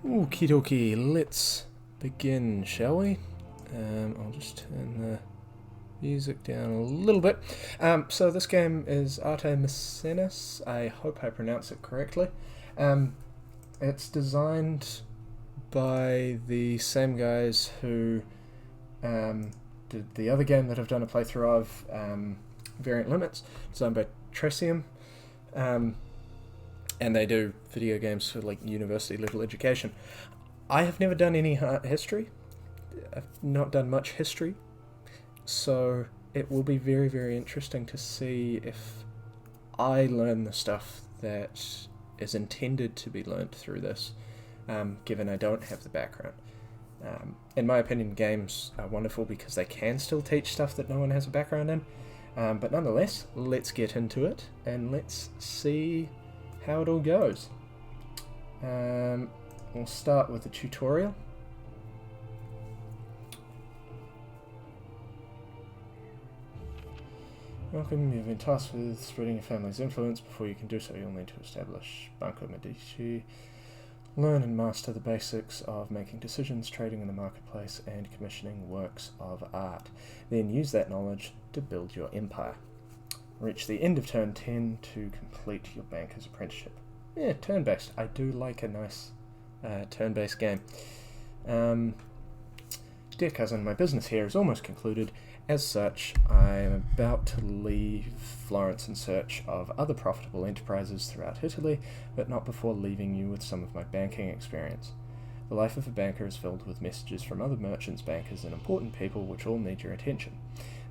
Okie dokie, let's begin, shall we? I'll just turn the music down a little bit. So this game is Arte Mecenas. I hope I pronounce it correctly. It's designed by the same guys who did the other game that I've done a playthrough of, Variant Limits, designed by Triseum. And they do video games for like university level education. I have never done any history. I've not done much history, so it will be very, very interesting to see if I learn the stuff that is intended to be learnt through this, given I don't have the background. In my opinion, games are wonderful because they can still teach stuff that no one has a background in, but nonetheless, let's get into it and let's see how it all goes. We'll start with the tutorial. Welcome, you've been tasked with spreading your family's influence. Before you can do so, you'll need to establish Banco Medici, learn and master the basics of making decisions, trading in the marketplace, and commissioning works of art. Then use that knowledge to build your empire. Reach the end of turn 10 to complete your banker's apprenticeship. Yeah, turn-based. I do like a nice turn-based game. Dear cousin, my business here is almost concluded. As such, I am about to leave Florence in search of other profitable enterprises throughout Italy, but not before leaving you with some of my banking experience. The life of a banker is filled with messages from other merchants, bankers, and important people which all need your attention.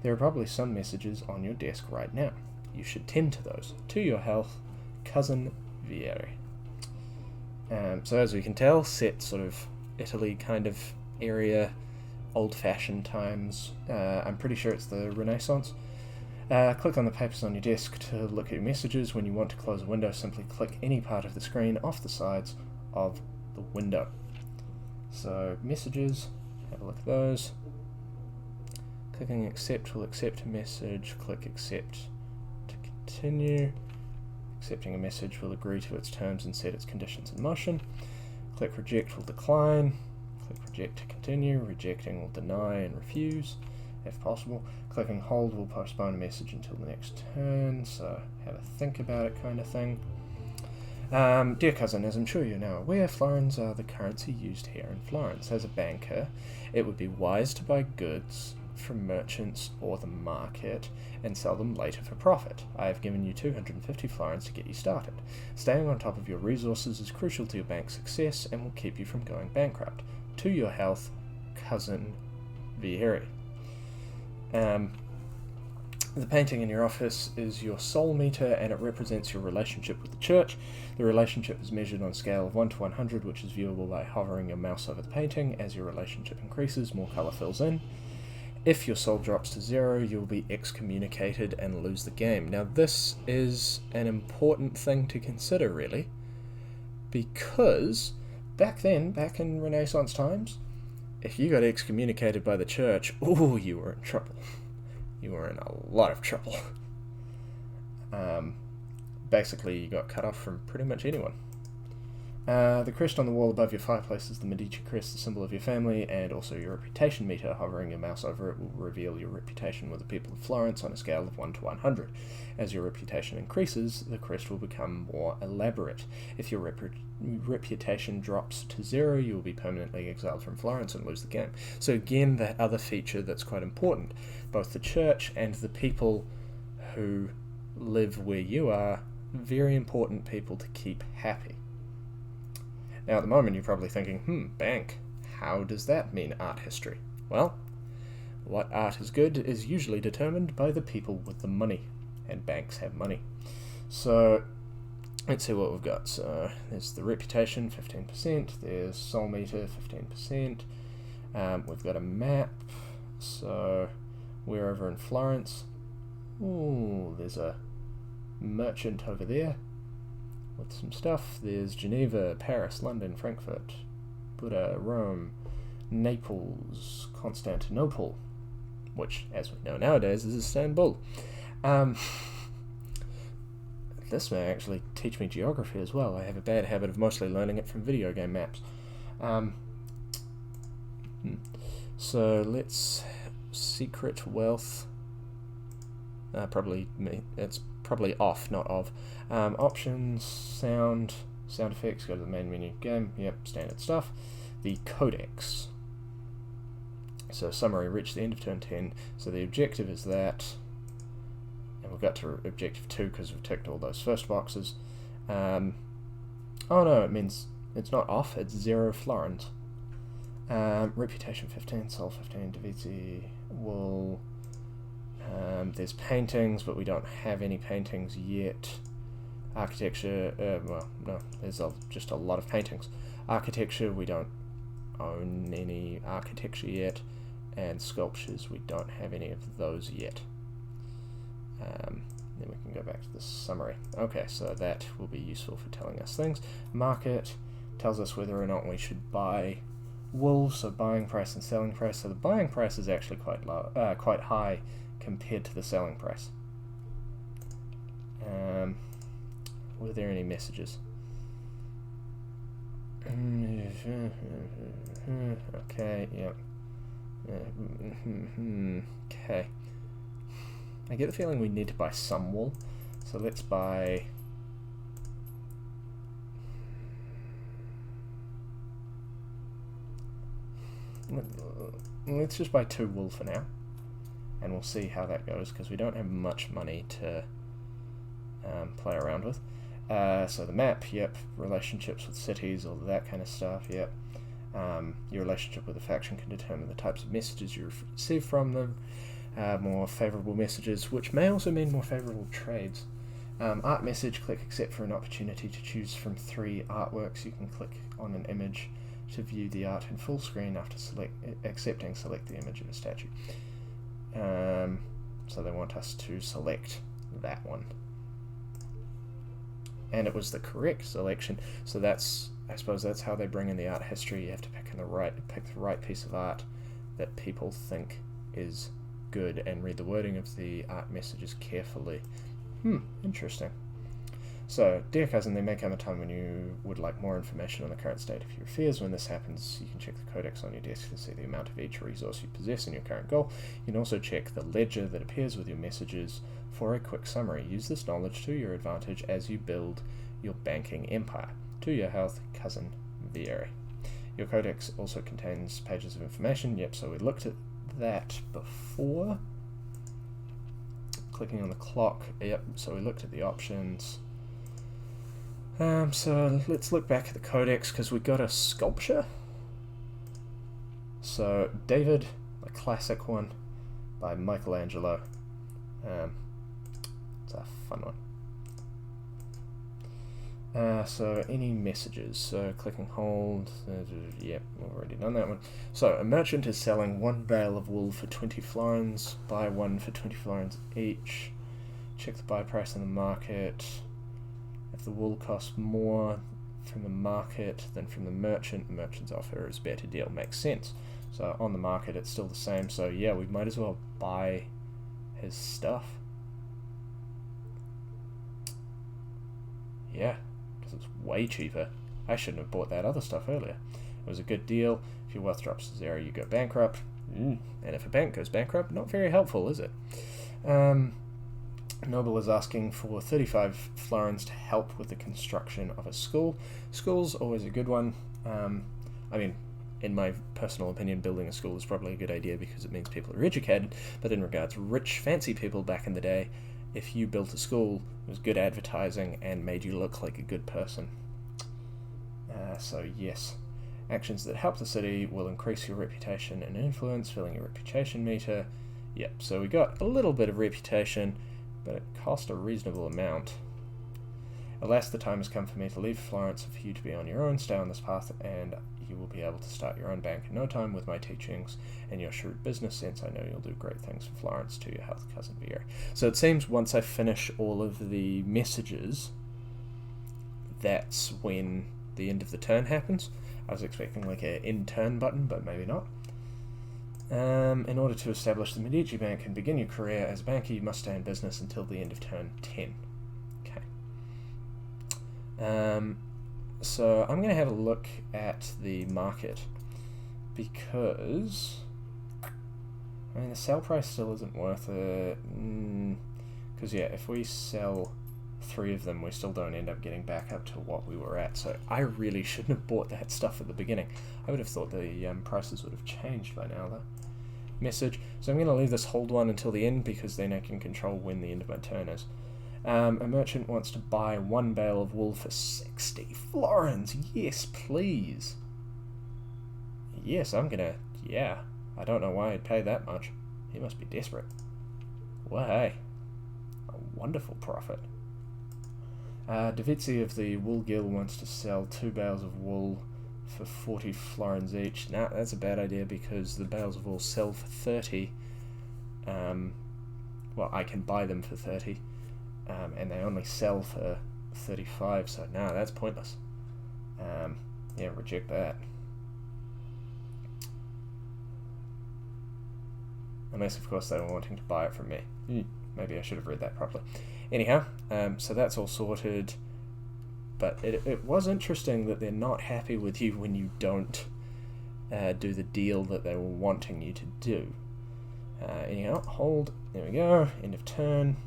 There are probably some messages on your desk right now. You should tend to those. To your health, cousin Vieri. So as we can tell, set sort of Italy kind of area, old-fashioned times. I'm pretty sure it's the Renaissance. Click on the papers on your desk to look at your messages. When you want to close a window, simply click any part of the screen off the sides of the window. So messages, have a look at those. Clicking accept will accept a message. Click accept to continue. Accepting a message will agree to its terms and set its conditions in motion. Click reject will decline. Click reject to continue. Rejecting will deny and refuse, if possible. Clicking hold will postpone a message until the next turn, so have a think about it kind of thing. Dear cousin, as I'm sure you're now aware, florins are the currency used here in Florence. As a banker, it would be wise to buy goods from merchants or the market and sell them later for profit. I have given you 250 florins to get you started. Staying on top of your resources is crucial to your bank's success and will keep you from going bankrupt. To your health, cousin Vieri. The painting in your office is your soul meter and it represents your relationship with the church. The relationship is measured on a scale of 1 to 100, which is viewable by hovering your mouse over the painting. As your relationship increases, more colour fills in. If your soul drops to 0, you'll be excommunicated and lose the game. Now this is an important thing to consider, really, because back then, back in Renaissance times, if you got excommunicated by the church, ooh, you were in trouble. You were in a lot of trouble. Basically, you got cut off from pretty much anyone. The crest on the wall above your fireplace is the Medici crest, the symbol of your family, and also your reputation meter. Hovering your mouse over it will reveal your reputation with the people of Florence on a scale of 1 to 100. As your reputation increases, the crest will become more elaborate. If your reputation drops to 0, you will be permanently exiled from Florence and lose the game. So again, that other feature that's quite important. Both the church and the people who live where you are, very important people to keep happy. Now at the moment you're probably thinking, bank, how does that mean art history? Well, what art is good is usually determined by the people with the money, and banks have money. So let's see what we've got. So there's the reputation, 15%, there's soul meter, 15%, we've got a map, so we're over in Florence. Ooh, there's a merchant over there with some stuff. There's Geneva, Paris, London, Frankfurt, Buda, Rome, Naples, Constantinople, which, as we know nowadays, is Istanbul. This may actually teach me geography as well. I have a bad habit of mostly learning it from video game maps. So let's secret wealth. It's probably off, not of. Options, sound effects. Go to the main menu. Game. Yep, standard stuff. The codex. So summary, reach the end of turn 10. So the objective is that, and we've got to objective 2 because we've ticked all those first boxes. Oh no, it means it's not off, it's 0 florins. Reputation 15, soul 15, Divisi, wool. There's paintings, but we don't have any paintings yet. Architecture, well, no, there's just a lot of paintings. Architecture, we don't own any architecture yet. And sculptures, we don't have any of those yet. Then we can go back to the summary. Okay, so that will be useful for telling us things. Market tells us whether or not we should buy wool, so buying price and selling price. So the buying price is actually quite low, quite high compared to the selling price. Were there any messages? Okay, yep. Okay. I get the feeling we need to buy some wool, so let's buy. Let's just buy 2 wool for now, and we'll see how that goes because we don't have much money to play around with. So the map, yep. Relationships with cities, all that kind of stuff, yep. Your relationship with a faction can determine the types of messages you receive from them. More favourable messages, which may also mean more favourable trades. Art message, click accept for an opportunity to choose from 3 artworks. You can click on an image to view the art in full screen. After accepting, select the image of a statue. So they want us to select that one. And it was the correct selection, so I suppose that's how they bring in the art history. You have to pick the right piece of art that people think is good and read the wording of the art messages carefully. Interesting. So, dear cousin, there may come a time when you would like more information on the current state of your affairs. When this happens, you can check the codex on your desk to see the amount of each resource you possess in your current goal. You can also check the ledger that appears with your messages for a quick summary. Use this knowledge to your advantage as you build your banking empire. To your health, cousin Vieri. Your codex also contains pages of information. Yep, so we looked at that before. Clicking on the clock. Yep, so we looked at the options. So let's look back at the codex because we got a sculpture. So David, a classic one by Michelangelo. It's a fun one. So any messages? So click and hold. Yep, we've already done that one. So a merchant is selling 1 bale of wool for 20 florins. Buy 1 for 20 florins each. Check the buy price in the market. If the wool costs more from the market than from the merchant's offer is better deal. Makes sense. So on the market it's still the same. So yeah, we might as well buy his stuff. Yeah, because it's way cheaper. I shouldn't have bought that other stuff earlier. It was a good deal. If your wealth drops to 0, you go bankrupt. And if a bank goes bankrupt, not very helpful, is it? Noble is asking for 35 florins to help with the construction of a school. School's always a good one. I mean, in my personal opinion, building a school is probably a good idea because it means people are educated, but in regards to rich, fancy people back in the day, if you built a school, it was good advertising and made you look like a good person. So yes, actions that help the city will increase your reputation and influence, filling your reputation meter. Yep, so we got a little bit of reputation, but it cost a reasonable amount. Alas, the time has come for me to leave Florence and for you to be on your own. Stay on this path and you will be able to start your own bank in no time with my teachings and your shrewd business sense. I know you'll do great things for Florence. To your health, cousin Vieri. So it seems once I finish all of the messages, that's when the end of the turn happens. I was expecting like an end turn button, but maybe not. In order to establish the Medici Bank and begin your career as a banker, you must stay in business until the end of turn 10. Okay. so I'm going to have a look at the market, because I mean the sell price still isn't worth it, because yeah, if we sell 3 of them we still don't end up getting back up to what we were at, so I really shouldn't have bought that stuff at the beginning. I would have thought the prices would have changed by now though. Message, so I'm going to leave this hold one until the end, because then I can control when the end of my turn is. A merchant wants to buy 1 bale of wool for 60 florins. Yes, please. Yes, I'm gonna... yeah. I don't know why I'd pay that much. He must be desperate. Well, hey. A wonderful profit. Davizzi of the Wool Guild wants to sell 2 bales of wool for 40 florins each. Nah, that's a bad idea, because the bales of wool sell for 30. Well, I can buy them for 30. And they only sell for 35, so no, that's pointless. Yeah, reject that. Unless, of course, they were wanting to buy it from me. Maybe I should have read that properly. Anyhow, so that's all sorted. But it was interesting that they're not happy with you when you don't do the deal that they were wanting you to do. Anyhow, hold. There we go. End of turn.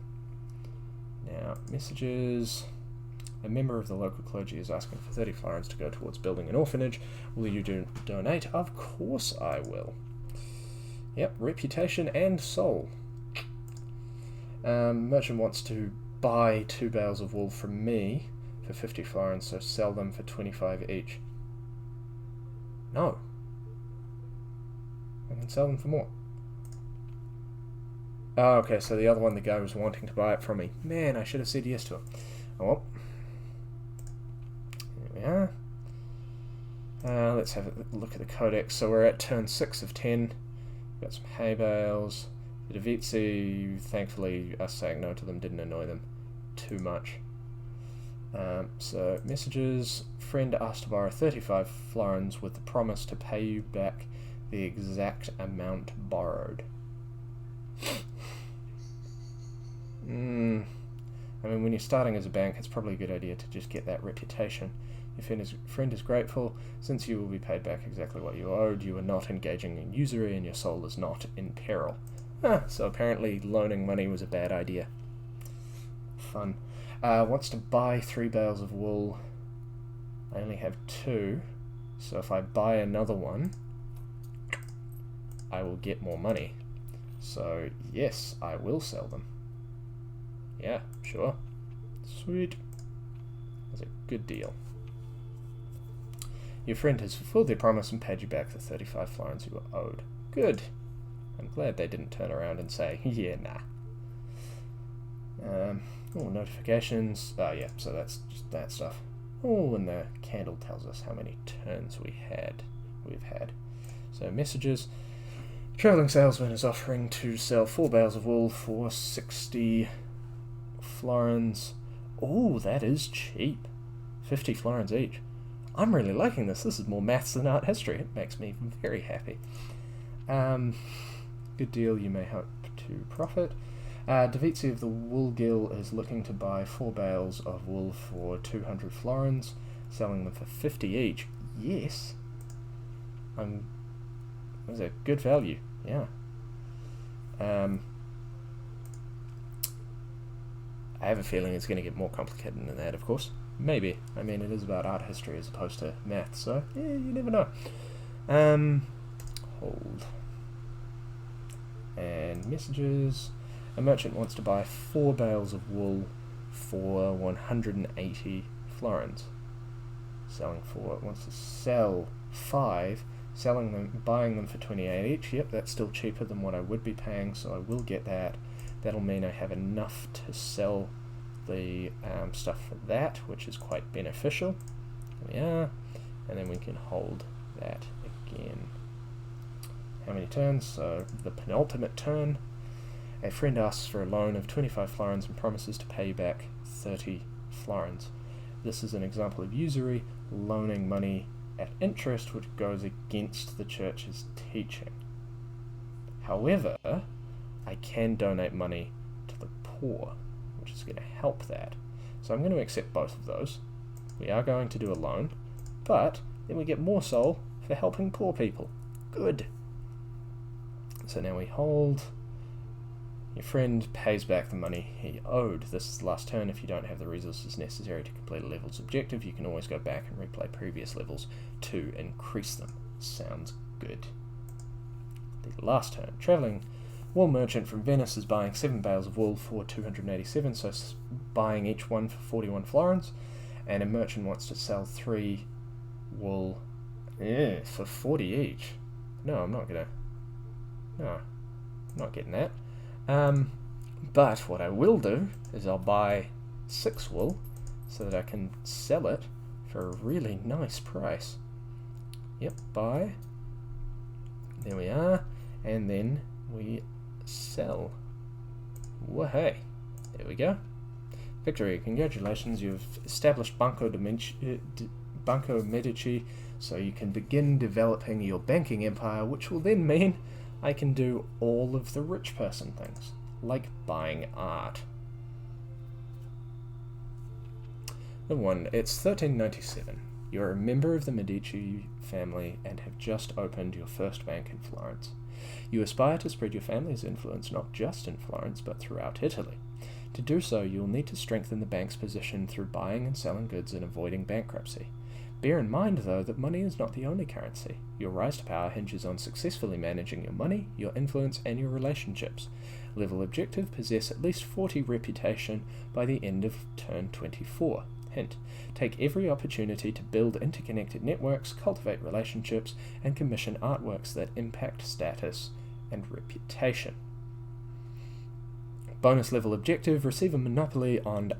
Now, messages. A member of the local clergy is asking for 30 florins to go towards building an orphanage. Will you donate? Of course I will. Yep, reputation and soul. Merchant wants to buy 2 bales of wool from me for 50 florins, so sell them for 25 each. No. I can sell them for more. Oh, okay, so the other one, the guy was wanting to buy it from me. Man, I should have said yes to him. Oh well. Here we are. Let's have a look at the codex. So we're at turn 6 of 10. We've got some hay bales. The Davizzi, thankfully, us saying no to them didn't annoy them too much. So, messages. Friend asked to borrow 35 florins with the promise to pay you back the exact amount borrowed. I mean, when you're starting as a bank, it's probably a good idea to just get that reputation. Your friend is grateful. Since you will be paid back exactly what you owed, you are not engaging in usury and your soul is not in peril. So apparently loaning money was a bad idea. Fun. Wants to buy 3 bales of wool. I only have 2, so if I buy another one, I will get more money. So, yes, I will sell them. Yeah, sure. Sweet. That's a good deal. Your friend has fulfilled their promise and paid you back the 35 florins you were owed. Good. I'm glad they didn't turn around and say, yeah, nah. Notifications. Oh, yeah, so that's just that stuff. Oh, and the candle tells us how many turns we've had. So, messages. Travelling salesman is offering to sell 4 bales of wool for 60 florins. Oh, that is cheap. 50 florins each. I'm really liking this. This is more maths than art history. It makes me very happy. Good deal. You may hope to profit. Davizzi of the Wool Guild is looking to buy 4 bales of wool for 200 florins, selling them for 50 each. Yes. That's a good value. Yeah. I have a feeling it's going to get more complicated than that, of course. Maybe. I mean, it is about art history as opposed to math, so yeah, you never know. Hold. And messages. A merchant wants to buy 4 bales of wool for 180 florins. Wants to sell 5, buying them for 28 each. Yep, that's still cheaper than what I would be paying, so I will get that. That'll mean I have enough to sell the stuff for that, which is quite beneficial. There we are. And then we can hold that again. How many turns? So the penultimate turn. A friend asks for a loan of 25 florins and promises to pay you back 30 florins. This is an example of usury, loaning money at interest, which goes against the church's teaching. However, I can donate money to the poor, which is going to help that. So I'm going to accept both of those. We are going to do a loan, but then we get more soul for helping poor people. Good. So now we hold. Your friend pays back the money he owed. This is the last turn. If you don't have the resources necessary to complete a level's objective, you can always go back and replay previous levels to increase them. Sounds good. The last turn. Travelling wool merchant from Venice is buying 7 bales of wool for 287, so buying each one for 41 florins. And a merchant wants to sell 3 wool for 40 each. No, I'm not gonna. No, I'm not getting that. But what I will do is I'll buy 6 wool so that I can sell it for a really nice price. Yep, buy. There we are. And then we sell. Whoa-hey. There we go. Victory. Congratulations, you've established Banco Medici, so you can begin developing your banking empire, which will then mean I can do all of the rich person things, like buying art. The one, it's 1397. You're a member of the Medici family and have just opened your first bank in Florence. You aspire to spread your family's influence not just in Florence, but throughout Italy. To do so, you'll need to strengthen the bank's position through buying and selling goods and avoiding bankruptcy. Bear in mind, though, that money is not the only currency. Your rise to power hinges on successfully managing your money, your influence, and your relationships. Level objective: possess at least 40 reputation by the end of turn 24. Hint: take every opportunity to build interconnected networks, cultivate relationships, and commission artworks that impact status and reputation. Bonus level objective: receive a monopoly on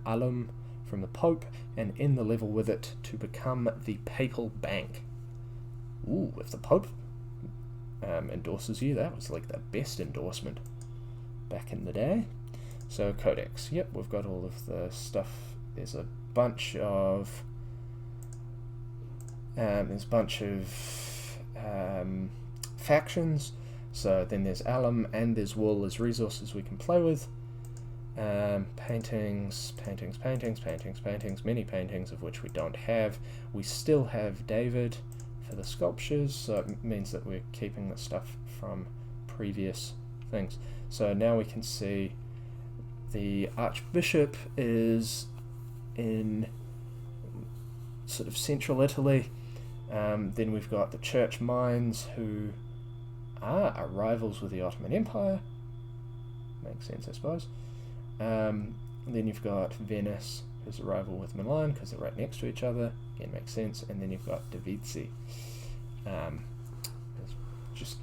alum from the Pope and end the level with it to become the Papal Bank. Ooh, if the Pope endorses you, that was like the best endorsement back in the day. So Codex, yep, we've got all of the stuff. There's a bunch of factions. So then there's alum and there's wool as resources we can play with. Paintings, many paintings of which we don't have. We still have David for the sculptures, so it means that we're keeping the stuff from previous things. So now we can see the Archbishop is in sort of central Italy. Then we've got the Church Mines, who are rivals with the Ottoman Empire. Makes sense, I suppose. Then you've got Venice, who's a rival with Milan because they're right next to each other. Again, makes sense. And then you've got Davizi, just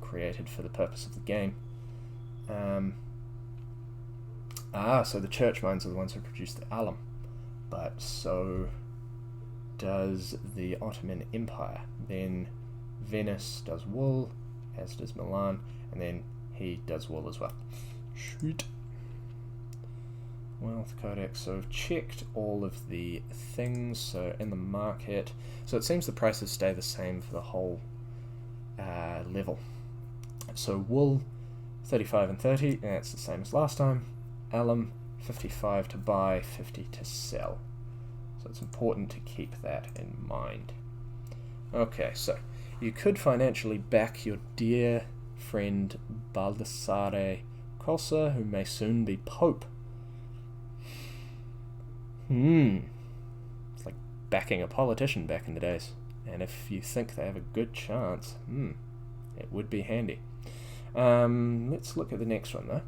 created for the purpose of the game. So the Church Mines are the ones who produce the alum, but so does the Ottoman Empire. Then Venice does wool, as does Milan, and then he does wool as well. Shoot. Wealth Codex, so I've checked all of the things, so in the market, so it seems the prices stay the same for the whole level. So wool, 35 and 30, and that's the same as last time. Alum, 55 to buy, 50 to sell. So it's important to keep that in mind. Okay, so you could financially back your dear friend Baldassare Cossa, who may soon be Pope. It's like backing a politician back in the days. And if you think they have a good chance, it would be handy. Let's look at the next one, though.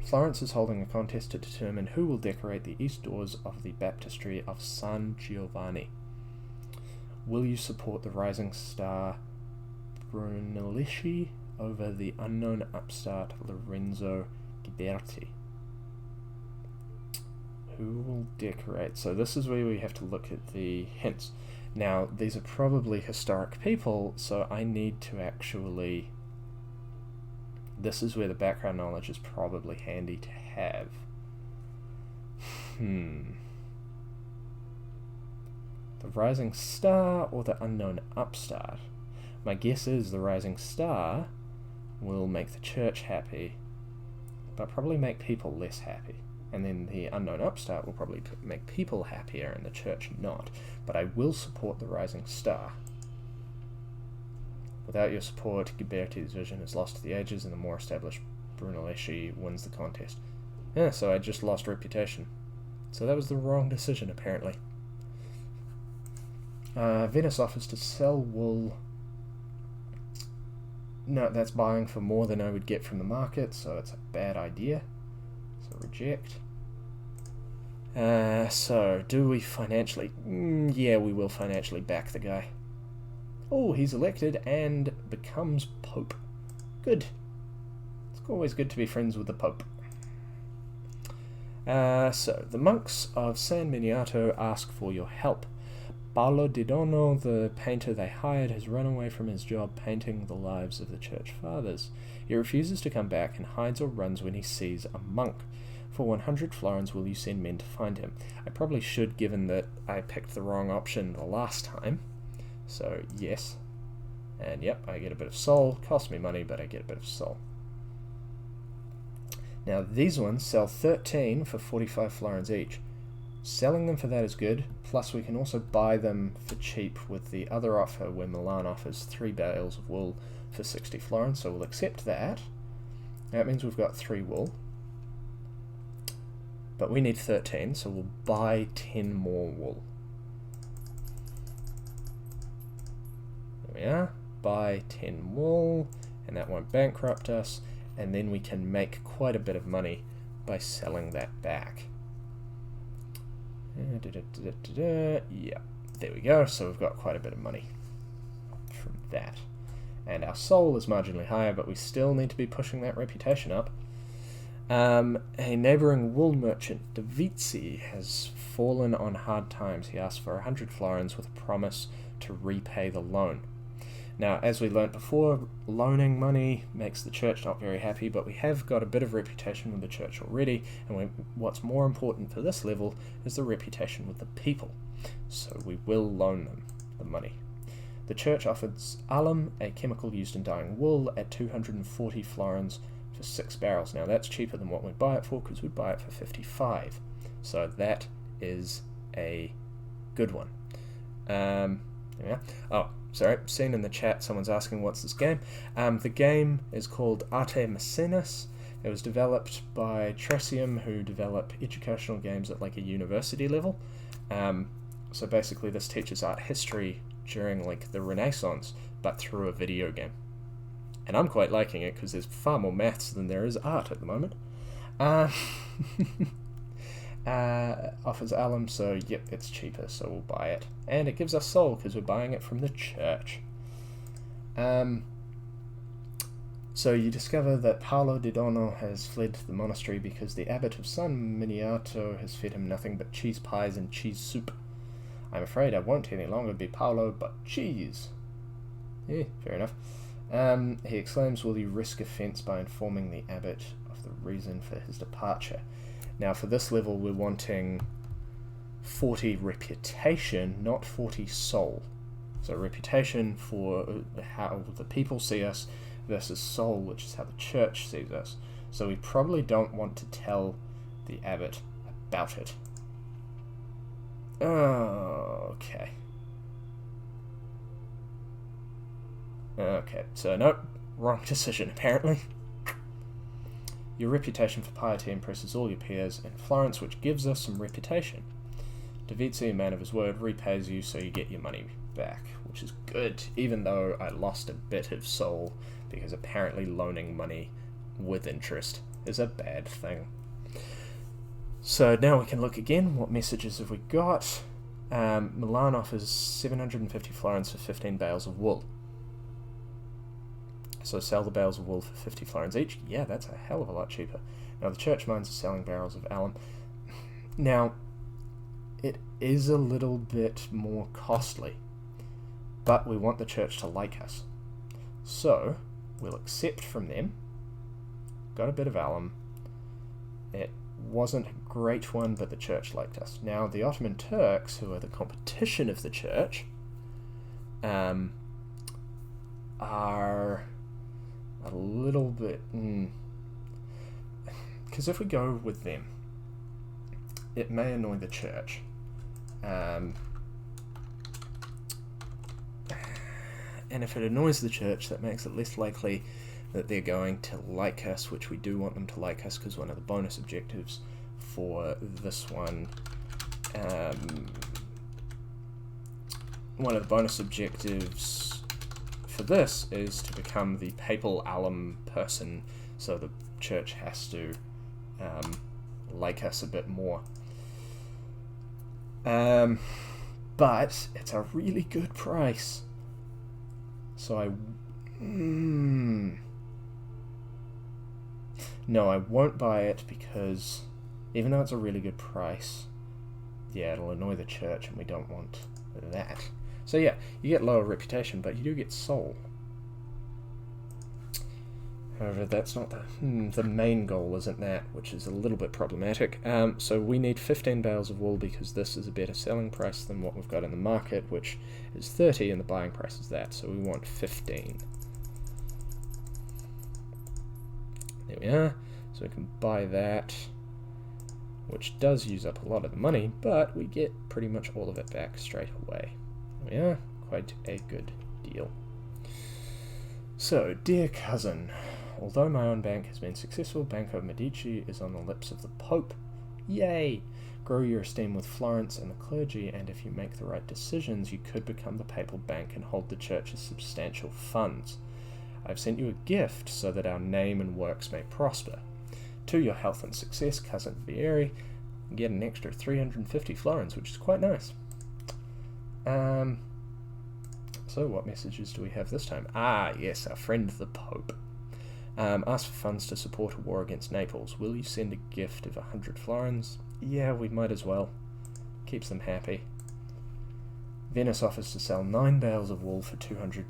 Florence is holding a contest to determine who will decorate the east doors of the baptistry of San Giovanni. Will you support the rising star Brunelleschi over the unknown upstart Lorenzo Ghiberti? Who will decorate? So this is where we have to look at the hints. Now, these are probably historic people, so I need to actually... This is where the background knowledge is probably handy to have. The rising star or the unknown upstart? My guess is the rising star will make the church happy, but probably make people less happy. and then the unknown upstart will probably make people happier and the church not. But I will support the rising star. Without your support, Ghiberti's vision is lost to the ages, and the more established Brunelleschi wins the contest. Yeah, so I just lost reputation. So that was the wrong decision, apparently. Venice offers to sell wool. No, that's buying for more than I would get from the market, so it's a bad idea. So reject. So, do we financially... yeah, we will financially back the guy. Oh, he's elected and becomes Pope. Good. It's always good to be friends with the Pope. So, the monks of San Miniato ask for your help. Paolo Di Dono, the painter they hired, has run away from his job painting the lives of the church fathers. He refuses to come back and hides or runs when he sees a monk. For 100 florins will you send men to find him? I probably should, given that I picked the wrong option the last time. So, yes. And yep, I get a bit of soul. Cost me money, but I get a bit of soul. Now, these ones sell 13 for 45 florins each. Selling them for that is good, plus we can also buy them for cheap with the other offer where Milan offers 3 bales of wool for 60 florins, so we'll accept that. That means we've got 3 wool. But we need 13, so we'll buy 10 more wool. There we are. Buy 10 wool, and that won't bankrupt us, and then we can make quite a bit of money by selling that back. Yeah, there we go. So we've got quite a bit of money from that. And our soul is marginally higher, but we still need to be pushing that reputation up. A neighbouring wool merchant, Davizi, has fallen on hard times. He asked for 100 florins with a promise to repay the loan. Now, as we learnt before, loaning money makes the church not very happy, but we have got a bit of reputation with the church already, and what's more important for this level is the reputation with the people. So we will loan them the money. The church offers alum, a chemical used in dyeing wool, at 240 florins for 6 barrels. Now, that's cheaper than what we'd buy it for, because we'd buy it for 55. So that is a good one. Yeah. Oh, sorry, seen in the chat, someone's asking what's this game. The game is called Arte Mecenas. It was developed by Triseum, who develop educational games at like a university level. So basically this teaches art history during like the Renaissance, but through a video game. And I'm quite liking it because there's far more maths than there is art at the moment. Offers alum, so yep, it's cheaper, so we'll buy it. And it gives us soul because we're buying it from the church. So you discover that Paolo Di Dono has fled the monastery because the abbot of San Miniato has fed him nothing but cheese pies and cheese soup. I'm afraid I won't any longer be Paolo, but cheese. Yeah, fair enough. He exclaims, will you risk offence by informing the abbot of the reason for his departure? Now for this level we're wanting 40 reputation, not 40 soul. So reputation for how the people see us versus soul, which is how the church sees us. So we probably don't want to tell the abbot about it. Okay. Okay, so nope, wrong decision apparently. Your reputation for piety impresses all your peers in Florence, which gives us some reputation. Davizi, a man of his word, repays you, so you get your money back, which is good, even though I lost a bit of soul, because apparently loaning money with interest is a bad thing. So now we can look again. What messages have we got? Milan offers 750 florins for 15 bales of wool. So sell the bales of wool for 50 florins each. Yeah, that's a hell of a lot cheaper. Now the church mines are selling barrels of alum. Now, it is a little bit more costly, but we want the church to like us. So, we'll accept from them. Got a bit of alum. It wasn't a great one, but the church liked us. Now, the Ottoman Turks, who are the competition of the church, are a little bit... Because if we go with them, it may annoy the church. And if it annoys the church, that makes it less likely that they're going to like us, which we do want them to like us, because one of the bonus objectives for this one, one of the bonus objectives for this is to become the papal alum person, so the church has to like us a bit more. But it's a really good price. So no, I won't buy it, because even though it's a really good price, yeah, it'll annoy the church, and we don't want that. So yeah, you get lower reputation, but you do get soul. However, that's not the main goal, isn't that, which is a little bit problematic. So we need 15 bales of wool, because this is a better selling price than what we've got in the market, which is 30, and the buying price is that, so we want 15. There we are. So we can buy that, which does use up a lot of the money, but we get pretty much all of it back straight away. There we are. Quite a good deal. So, dear cousin, although my own bank has been successful, Banco Medici is on the lips of the Pope. Yay! Grow your esteem with Florence and the clergy, and if you make the right decisions, you could become the papal bank and hold the church's substantial funds. I've sent you a gift so that our name and works may prosper. To your health and success, cousin Vieri, get an extra 350 florins, which is quite nice. So what messages do we have this time? Ah, yes, our friend the Pope. Ask for funds to support a war against Naples. Will you send a gift of 100 florins? Yeah, we might as well. Keeps them happy. Venice offers to sell 9 bales of wool for 200.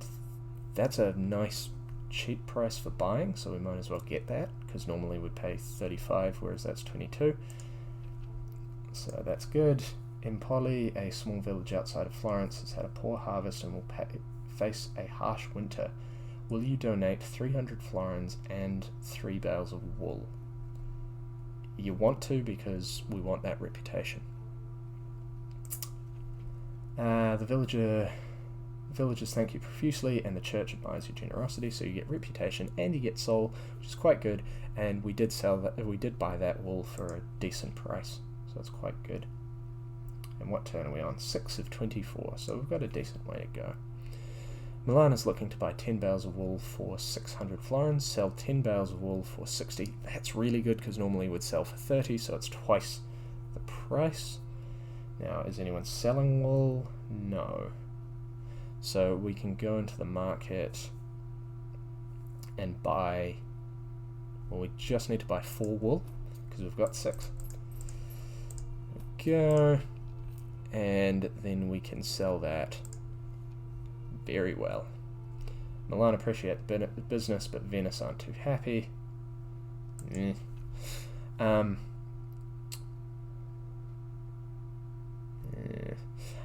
That's a nice cheap price for buying, so we might as well get that, because normally we'd pay 35, whereas that's 22. So that's good. Empoli, a small village outside of Florence, has had a poor harvest and will face a harsh winter. Will you donate 300 florins and 3 bales of wool? You want to, because we want that reputation. The villagers thank you profusely, and the church admires your generosity, so you get reputation and you get soul, which is quite good, and we did buy that wool for a decent price, so it's quite good. And what turn are we on? 6 of 24, so we've got a decent way to go. Milan is looking to buy 10 bales of wool for 600 florins, sell 10 bales of wool for 60. That's really good, because normally we'd sell for 30, so it's twice the price. Now, is anyone selling wool? No. So we can go into the market and buy, well, we just need to buy 4 wool, because we've got 6. There we go. And then we can sell that very well. Milan appreciate the business, but Venice aren't too happy.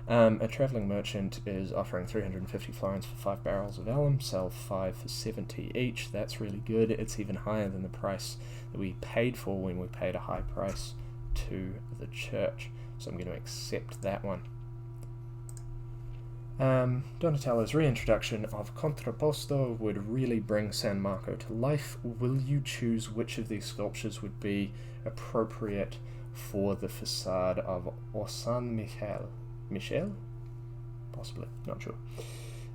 A travelling merchant is offering 350 florins for 5 barrels of alum, sell 5 for 70 each. That's really good. It's even higher than the price that we paid for when we paid a high price to the church. So I'm going to accept that one. Donatello's reintroduction of Contrapposto would really bring San Marco to life. Will you choose which of these sculptures would be appropriate for the facade of San Michele? Michel? Possibly, not sure.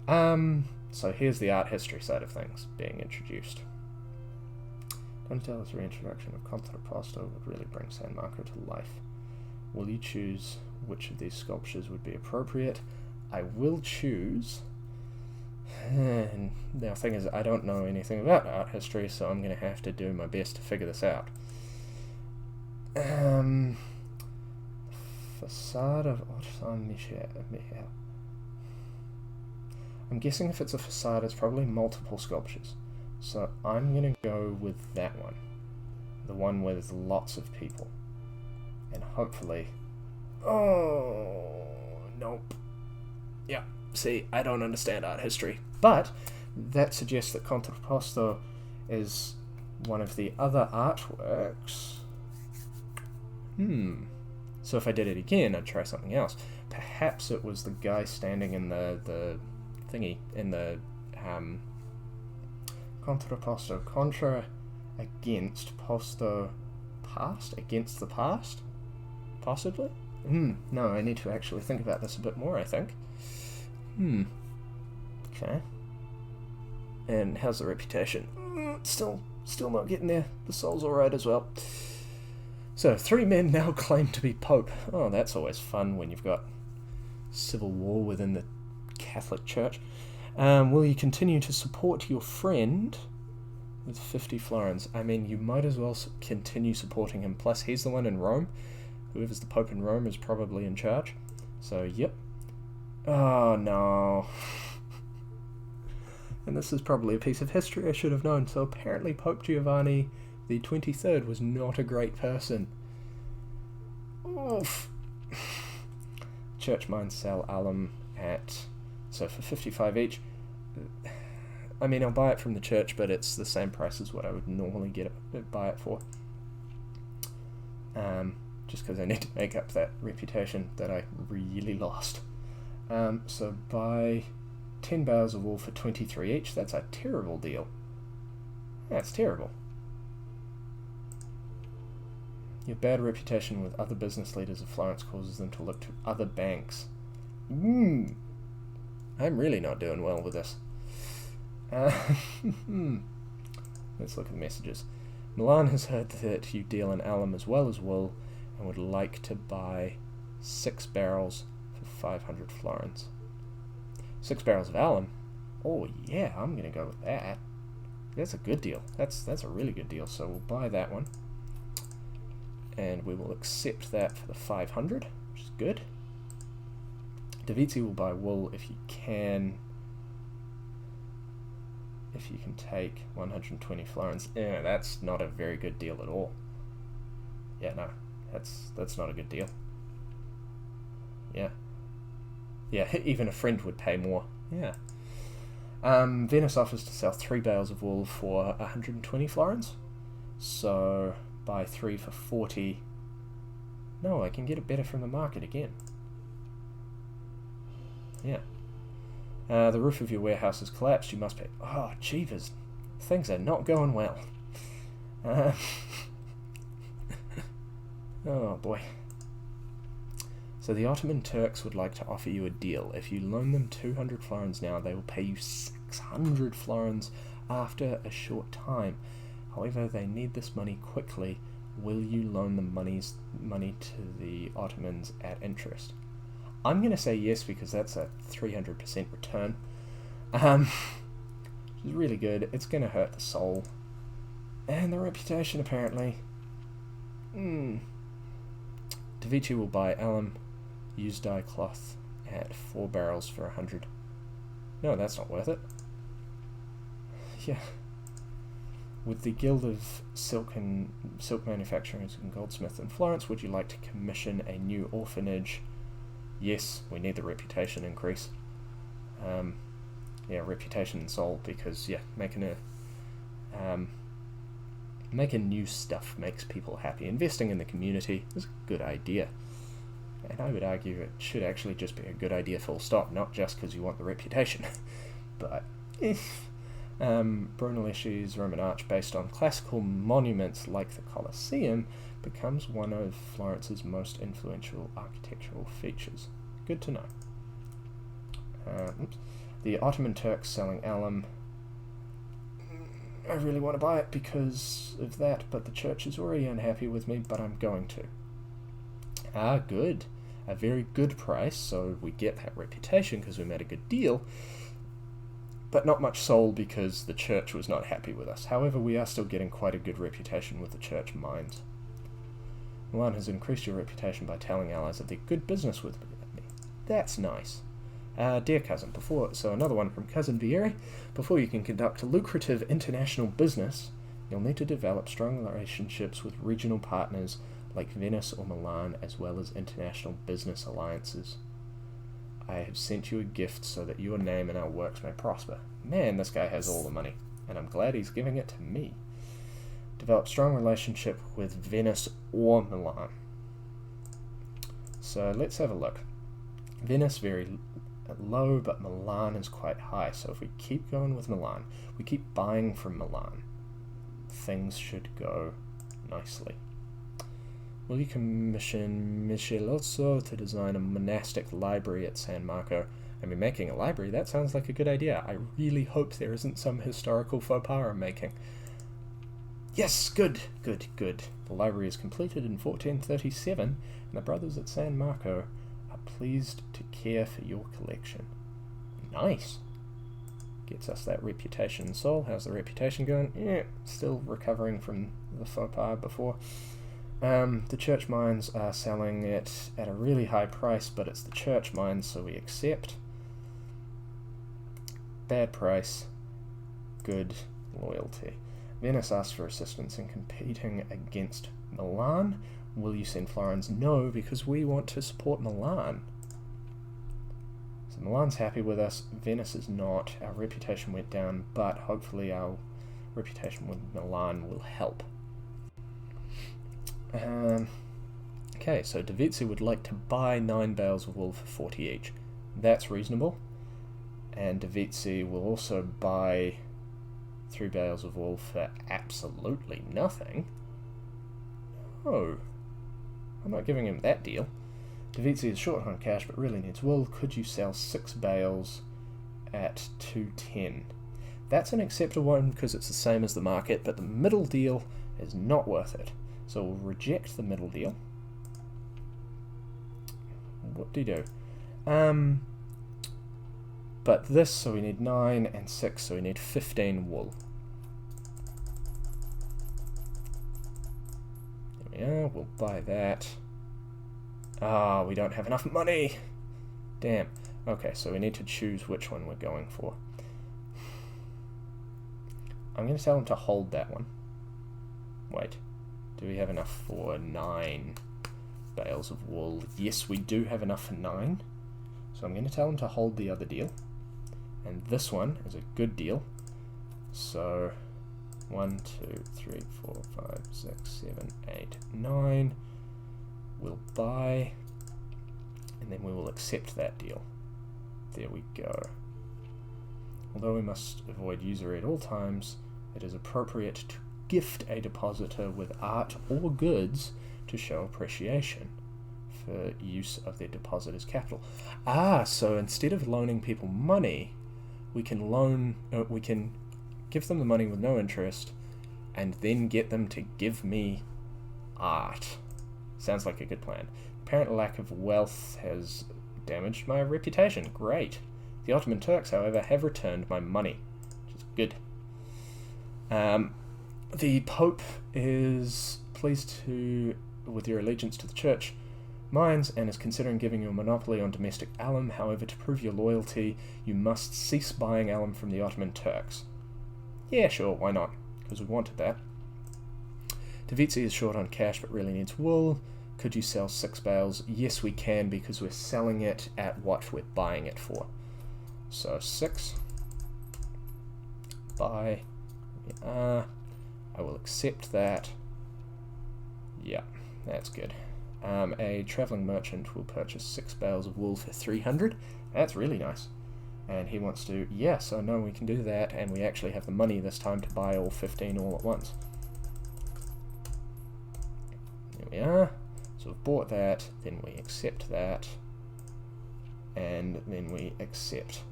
So here's the art history side of things being introduced. Donatello's reintroduction of Contrapposto would really bring San Marco to life. Will you choose which of these sculptures would be appropriate? I will choose... And the thing is, I don't know anything about art history, so I'm going to have to do my best to figure this out. Facade of San Michel. I'm guessing if it's a facade, it's probably multiple sculptures. So I'm going to go with that one. The one with lots of people. And hopefully... Oh, nope. Yeah, see, I don't understand art history. But that suggests that Contrapposto is one of the other artworks. So if I did it again, I'd try something else. Perhaps it was the guy standing in the thingy, in the contrapposto, contra against posto past, against the past? Possibly? No, I need to actually think about this a bit more, I think. Okay. And how's the reputation? Still not getting there. The soul's alright as well. So, 3 men now claim to be Pope. Oh, that's always fun when you've got civil war within the Catholic Church. Will you continue to support your friend with 50 florins? I mean, you might as well continue supporting him. Plus, he's the one in Rome. Whoever's the Pope in Rome is probably in charge. So, yep. Oh, no. And this is probably a piece of history I should have known. So, apparently Pope Giovanni the 23rd was not a great person. Oof. Church mines sell alum at... So, for 55 each... I mean, I'll buy it from the church, but it's the same price as what I would normally buy it for. Just because I need to make up that reputation that I really lost. So buy 10 bales of wool for 23 each. That's a terrible deal. That's terrible. Your bad reputation with other business leaders of Florence causes them to look to other banks. I'm really not doing well with this. Let's look at the messages. Milan has heard that you deal in alum as well as wool and would like to buy 6 barrels for 500 florins. 6 barrels of alum? Oh yeah, I'm going to go with that. That's a good deal. That's a really good deal, so we'll buy that one. And we will accept that for the 500, which is good. Davizzi will buy wool if you can. If you can take 120 florins. Yeah, that's not a very good deal at all. Yeah, no, that's not a good deal. Yeah. Yeah, even a friend would pay more. Yeah. Venice offers to sell 3 bales of wool for 120 florins. So buy 3 for 40. No, I can get it better from the market again. Yeah. The roof of your warehouse has collapsed. You must pay. Oh, jeevers. Things are not going well. Oh, boy. So the Ottoman Turks would like to offer you a deal. If you loan them 200 florins now, they will pay you 600 florins after a short time. However, they need this money quickly. Will you loan them money to the Ottomans at interest? I'm going to say yes because that's a 300% return. Which is really good. It's going to hurt the soul. And the reputation, apparently. Davici will buy alum, used dye cloth at 4 barrels for 100. No, that's not worth it. Yeah. With the Guild of Silk Manufacturers and Goldsmith in Florence, would you like to commission a new orphanage? Yes, we need the reputation increase. Yeah, reputation and soul, because yeah, making new stuff makes people happy. Investing in the community is a good idea. And I would argue it should actually just be a good idea full stop, not just because you want the reputation. But Brunelleschi's Roman arch, based on classical monuments like the Colosseum, becomes one of Florence's most influential architectural features. Good to know. The Ottoman Turks selling alum. I really want to buy it because of that, but the church is already unhappy with me, but I'm going to. Ah, good. A very good price, so we get that reputation because we made a good deal, but not much soul because the church was not happy with us. However, we are still getting quite a good reputation with the church mines. Milan has increased your reputation by telling allies of their good business with me. That's nice. Dear cousin, another one from Cousin Vieri. Before you can conduct a lucrative international business, you'll need to develop strong relationships with regional partners like Venice or Milan, as well as international business alliances. I have sent you a gift so that your name and our works may prosper. Man, this guy has all the money, and I'm glad he's giving it to me. Develop strong relationship with Venice or Milan. So let's have a look. Venice very low, but Milan is quite high. So if we keep going with Milan, we keep buying from Milan, things should go nicely. Will you commission Michelozzo to design a monastic library at San Marco? I mean, making a library, that sounds like a good idea. I really hope there isn't some historical faux pas I'm making. Yes, good, good, good. The library is completed in 1437, and the brothers at San Marco are pleased to care for your collection. Nice. Gets us that reputation in Seoul. How's the reputation going? Yeah, still recovering from the faux pas before. The church mines are selling it at a really high price, but it's the church mines, so we accept. Bad price, good loyalty. Venice asks for assistance in competing against Milan. Will you send Florence? No, because we want to support Milan. So Milan's happy with us, Venice is not. Our reputation went down, but hopefully our reputation with Milan will help. Okay, so Davizzi would like to buy 9 bales of wool for 40 each. That's reasonable. And Davizzi will also buy 3 bales of wool for absolutely nothing. Oh, I'm not giving him that deal. Davizzi is short on cash but really needs wool. Could you sell 6 bales at 210? That's an acceptable one because it's the same as the market, but the middle deal is not worth it. So we'll reject the middle deal. What do you do? But this, so we need 9 and 6, so we need 15 wool. There we are, we'll buy that. Ah, we don't have enough money! Damn. Okay, so we need to choose which one we're going for. I'm going to tell him to hold that one. Wait. Do we have enough for 9 bales of wool? Yes, we do have enough for 9. So I'm going to tell him to hold the other deal. And this one is a good deal. So 1, 2, 3, 4, 5, 6, 7, 8, 9. We'll buy. And then we will accept that deal. There we go. Although we must avoid usury at all times, it is appropriate to gift a depositor with art or goods to show appreciation for use of their deposit as capital. Ah, so instead of loaning people money, we can give them the money with no interest and then get them to give me art. Sounds like a good plan. Apparent lack of wealth has damaged my reputation. Great. The Ottoman Turks, however, have returned my money, which is good. The Pope is pleased with your allegiance to the Church Mines and is considering giving you a monopoly on domestic alum. However, to prove your loyalty, you must cease buying alum from the Ottoman Turks. Yeah, sure, why not? Because we wanted that. Davizzi is short on cash but really needs wool. Could you sell 6 bales? Yes, we can, because we're selling it at what we're buying it for. So 6. Buy. I will accept that. Yeah, that's good. A travelling merchant will purchase 6 bales of wool for 300. That's really nice. And he wants to, yeah, so no, we can do that, and we actually have the money this time to buy all 15 all at once. There we are. So we've bought that, then we accept that, and then we accept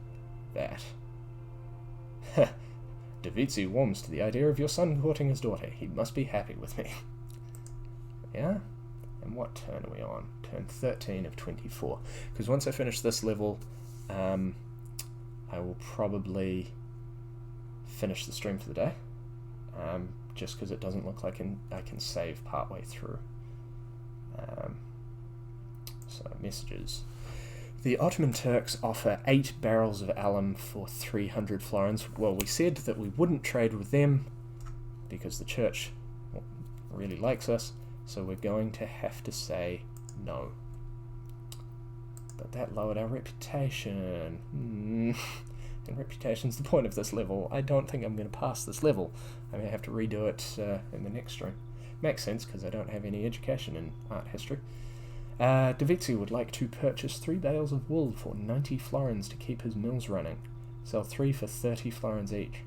that. Davizzi warms to the idea of your son courting his daughter. He must be happy with me. Yeah? And what turn are we on? Turn 13 of 24. Because once I finish this level, I will probably finish the stream for the day. Just because it doesn't look like I can save partway through. So, messages. The Ottoman Turks offer 8 barrels of alum for 300 florins. Well, we said that we wouldn't trade with them because the church really likes us, so we're going to have to say no. But that lowered our reputation. And reputation's the point of this level. I don't think I'm going to pass this level. I may have to redo it in the next stream. Makes sense because I don't have any education in art history. Davizzi would like to purchase 3 bales of wool for 90 florins to keep his mills running. Sell 3 for 30 florins each.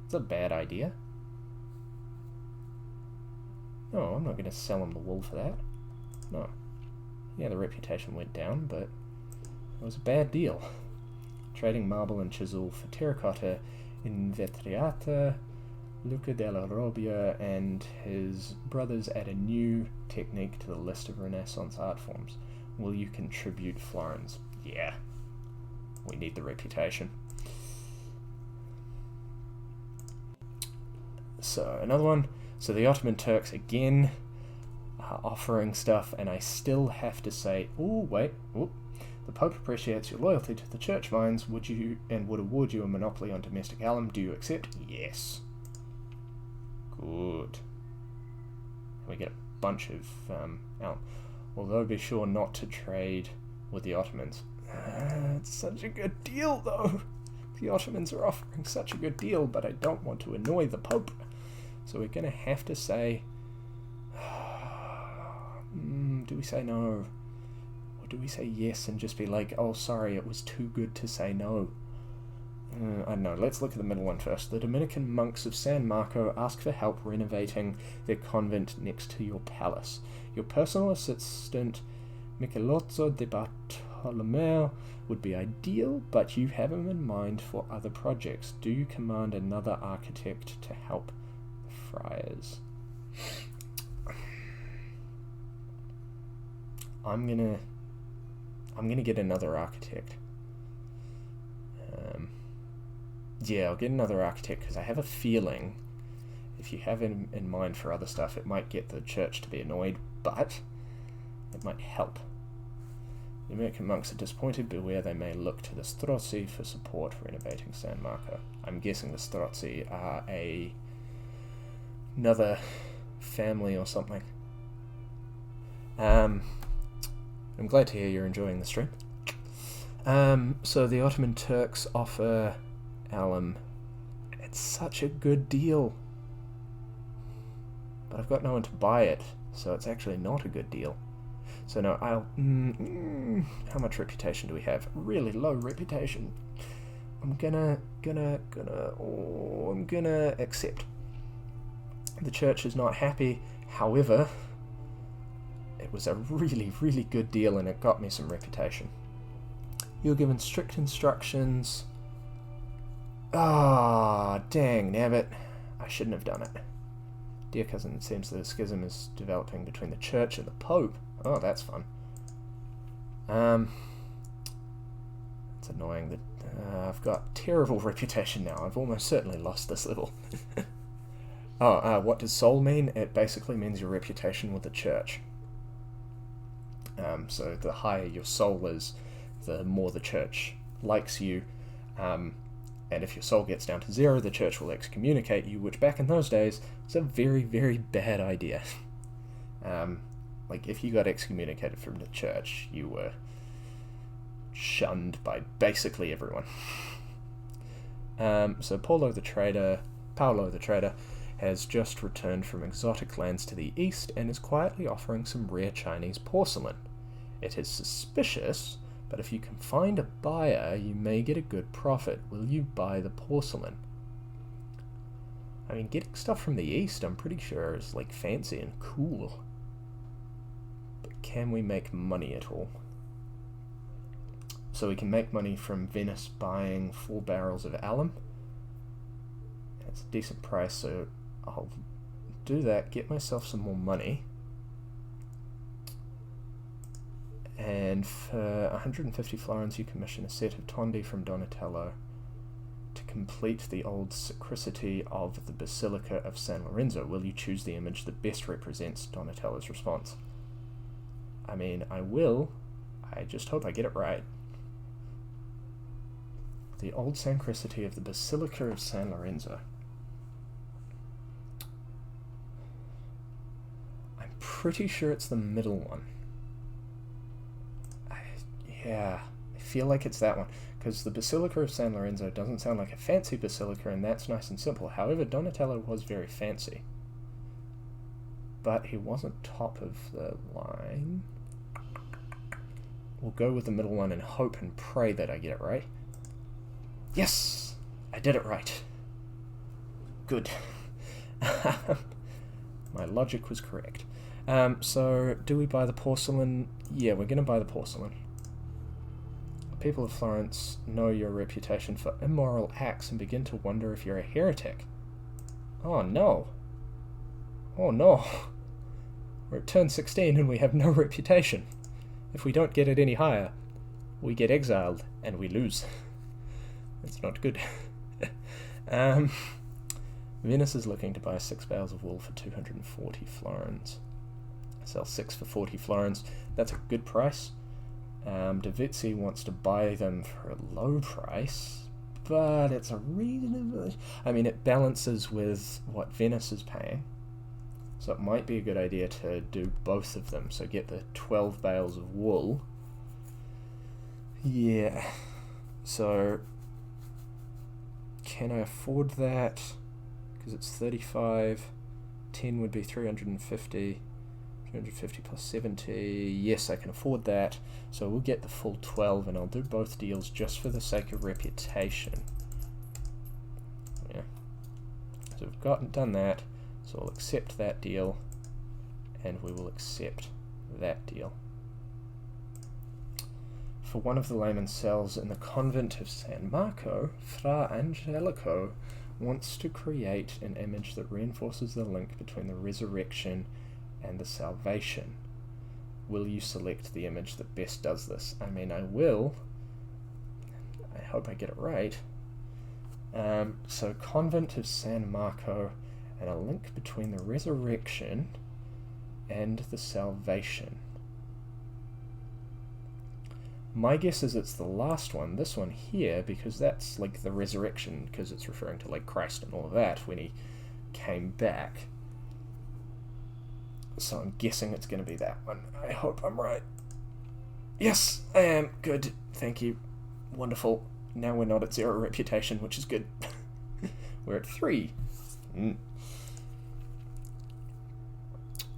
It's a bad idea. No, I'm not going to sell him the wool for that. No. Yeah, the reputation went down, but it was a bad deal. Trading marble and chisel for terracotta, invetriata, Luca della Robbia and his brothers add a new technique to the list of Renaissance art forms. Will you contribute florins? Yeah. We need the reputation. So, another one. So the Ottoman Turks again are offering stuff, and I still have to say, the Pope appreciates your loyalty to the church vines. Would award you a monopoly on domestic alum. Do you accept? Yes. Good. We get a bunch of alum. Although be sure not to trade with the Ottomans. It's such a good deal, though. The Ottomans are offering such a good deal, but I don't want to annoy the Pope. So we're going to have to say... do we say no? Or do we say yes and just be like, oh, sorry, it was too good to say no? I don't know. Let's look at the middle one first. The Dominican monks of San Marco ask for help renovating their convent next to your palace. Your personal assistant, Michelozzo de Bartolomeo, would be ideal, but you have him in mind for other projects. Do you command another architect to help the friars? I'm gonna get another architect. Yeah, I'll get another architect because I have a feeling if you have him in mind for other stuff, it might get the church to be annoyed, but it might help. The American monks are disappointed. Beware, they may look to the Strozzi for support renovating San Marco. I'm guessing the Strozzi are another family or something. I'm glad to hear you're enjoying the stream. So the Ottoman Turks offer alum. It's such a good deal. But I've got no one to buy it, so it's actually not a good deal. So no, I'll... how much reputation do we have? Really low reputation. I'm gonna accept. The church is not happy, however, it was a really, really good deal and it got me some reputation. You're given strict instructions. Ah, dang, nabbit. I shouldn't have done it. Dear cousin, it seems that a schism is developing between the church and the Pope. Oh, that's fun. It's annoying that I've got terrible reputation now. I've almost certainly lost this level. What does soul mean? It basically means your reputation with the church. So the higher your soul is, the more the church likes you. And if your soul gets down to 0, the church will excommunicate you, which back in those days was a very, very bad idea. Like, if you got excommunicated from the church, you were shunned by basically everyone. So Paolo the Trader has just returned from exotic lands to the east and is quietly offering some rare Chinese porcelain. It is suspicious, but if you can find a buyer, you may get a good profit. Will you buy the porcelain? I mean, getting stuff from the east, I'm pretty sure, is, like, fancy and cool. But can we make money at all? So we can make money from Venice buying 4 barrels of alum. That's a decent price, so I'll do that, get myself some more money. And for 150 florins, you commission a set of tondi from Donatello to complete the old sacristy of the Basilica of San Lorenzo. Will you choose the image that best represents Donatello's response? I mean, I will. I just hope I get it right. The old sacristy of the Basilica of San Lorenzo. I'm pretty sure it's the middle one. Yeah, I feel like it's that one, because the Basilica of San Lorenzo doesn't sound like a fancy basilica, and that's nice and simple. However, Donatello was very fancy. but he wasn't top of the line. We'll go with the middle one and hope and pray that I get it right. Yes! I did it right. Good. My logic was correct. So, do we buy the porcelain? Yeah, we're going to buy the porcelain. People of Florence know your reputation for immoral acts and begin to wonder if you're a heretic. Oh no. Oh no. We're at turn 16 and we have no reputation. If we don't get it any higher, we get exiled and we lose. That's not good. Venice is looking to buy 6 bales of wool for 240 florins. Sell 6 for 40 florins. That's a good price. Davizzi wants to buy them for a low price, but it's a reasonable... I mean, it balances with what Venice is paying. So it might be a good idea to do both of them. So get the 12 bales of wool. Yeah. So, can I afford that? Because it's 35. 10 would be 350. 350 plus 70. Yes, I can afford that. So we'll get the full 12, and I'll do both deals just for the sake of reputation. Yeah. So we've done that. So we'll accept that deal, and we will accept that deal. For one of the layman's cells in the convent of San Marco, Fra Angelico wants to create an image that reinforces the link between the resurrection and the salvation. Will you select the image that best does this? I mean, I will. I hope I get it right. So convent of San Marco, and a link between the resurrection and the salvation. My guess is it's the last one, this one here, because that's like the resurrection, because it's referring to like Christ and all of that when he came back. So I'm guessing it's going to be that one. I hope I'm right. Yes, I am. Good. Thank you. Wonderful. Now we're not at 0 reputation, which is good. We're at 3.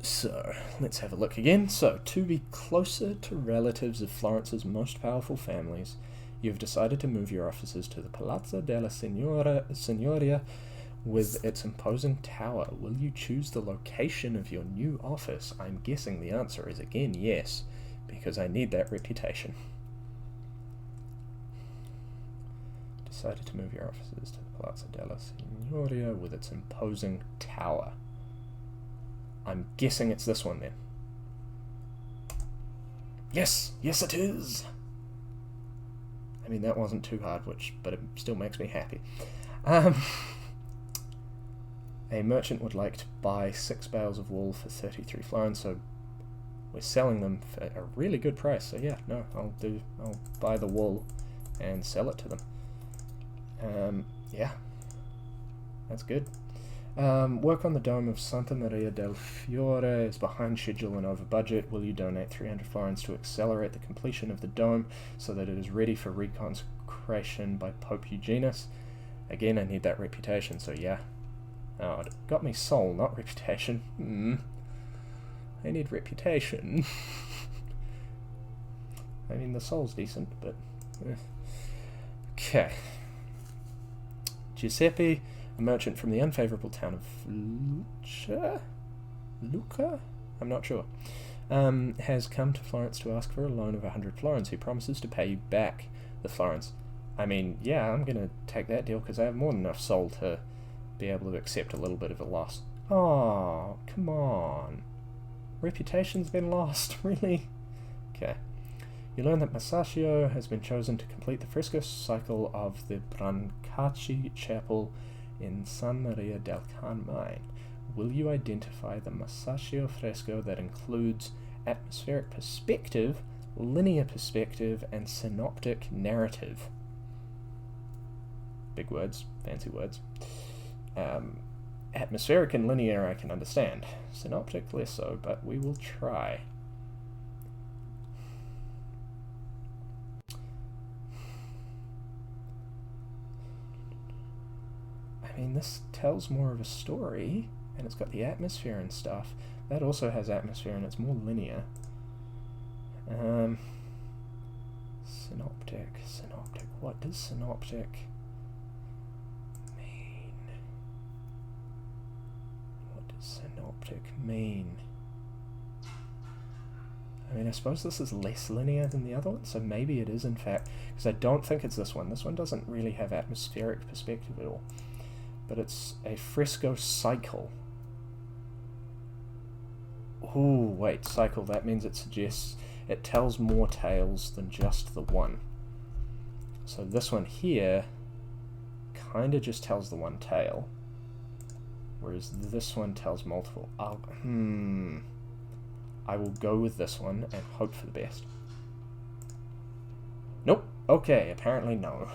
So, let's have a look again. So, to be closer to relatives of Florence's most powerful families, you've decided to move your offices to the Palazzo della Signoria with its imposing tower. Will you choose the location of your new office? I'm guessing the answer is again yes, because I need that reputation. Decided to move your offices to the Palazzo della Signoria with its imposing tower. I'm guessing it's this one then. Yes! Yes it is! I mean, that wasn't too hard, but it still makes me happy. A merchant would like to buy 6 bales of wool for 33 florins, so we're selling them for a really good price. So yeah, no, I'll buy the wool and sell it to them. Yeah, that's good. Work on the dome of Santa Maria del Fiore is behind schedule and over budget. Will you donate 300 florins to accelerate the completion of the dome so that it is ready for reconsecration by Pope Eugenius? Again, I need that reputation, so yeah. Oh, it got me soul, not reputation. I need reputation. I mean, the soul's decent, but... Okay. Giuseppe, a merchant from the unfavourable town of Lucca? I'm not sure. Has come to Florence to ask for a loan of 100 florins. He promises to pay you back the florins. I mean, yeah, I'm going to take that deal because I have more than enough soul to be able to accept a little bit of a loss. Oh, come on. Reputation's been lost, really? Okay. You learn that Masaccio has been chosen to complete the fresco cycle of the Brancacci Chapel in San Maria del Carmine. Will you identify the Masaccio fresco that includes atmospheric perspective, linear perspective, and synoptic narrative? Big words, fancy words. Atmospheric and linear I can understand. Synoptic less so, but we will try. I mean, this tells more of a story, and it's got the atmosphere and stuff, That also has atmosphere and it's more linear. Synoptic. What does synoptic mean? What does synoptic mean? I mean, I suppose this is less linear than the other one, so maybe it is in fact, because I don't think it's this one. This one doesn't really have atmospheric perspective at all. But it's a fresco cycle. Ooh, wait, cycle, that means it suggests it tells more tales than just the one. So this one here kind of just tells the one tale, whereas this one tells multiple. I will go with this one and hope for the best. Nope. Okay, apparently no.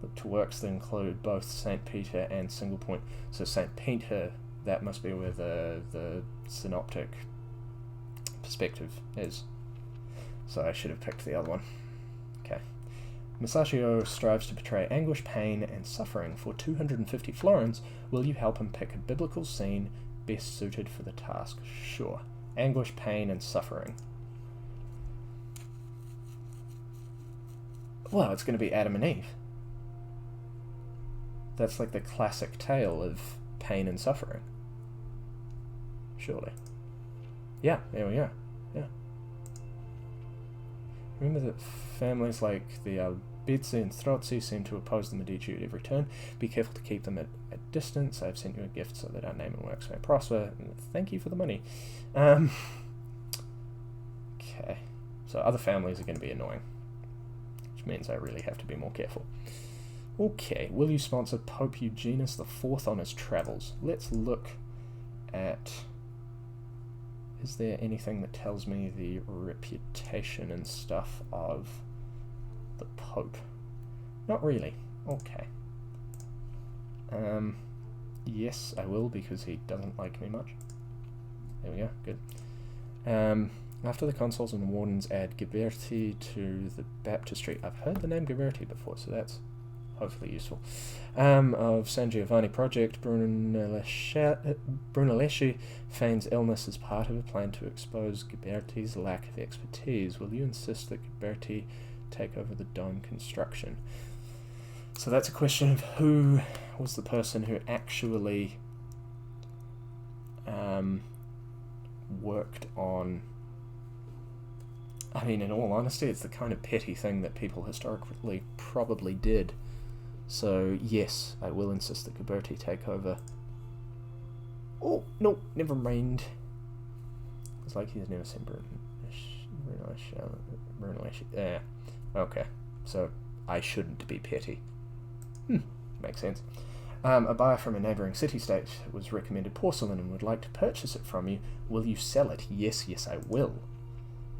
Look to works that include both St. Peter and Single Point. So St. Peter, that must be where the synoptic perspective is. So I should have picked the other one. Okay. Masaccio strives to portray anguish, pain, and suffering. For 250 florins, will you help him pick a biblical scene best suited for the task? Sure. Anguish, pain, and suffering. Well, it's going to be Adam and Eve. That's like the classic tale of pain and suffering. Surely. Yeah, there we go. Yeah. Remember that families like the Albizzi and Strozzi seem to oppose the Medici at every turn. Be careful to keep them at a distance. I've sent you a gift so that our name and works may prosper. Thank you for the money. Okay. So other families are going to be annoying, which means I really have to be more careful. Okay, will you sponsor Pope Eugenius IV on his travels? Let's look at... Is there anything that tells me the reputation and stuff of the Pope? Not really. Okay. Yes, I will, because he doesn't like me much. There we go, good. After the consuls and wardens add Ghiberti to the baptistry. I've heard the name Ghiberti before, so that's hopefully useful. Of San Giovanni project, Brunelleschi feigns illness as part of a plan to expose Ghiberti's lack of expertise. Will you insist that Ghiberti take over the dome construction? So that's a question of who was the person who actually worked on... I mean, in all honesty, it's the kind of petty thing that people historically probably did. So, yes, I will insist that Ghiberti take over. Oh, no, never mind. It's like he's never seen Brunelleschi. Yeah, okay. So, I shouldn't be petty. Makes sense. A buyer from a neighbouring city-state was recommended porcelain and would like to purchase it from you. Will you sell it? Yes, I will.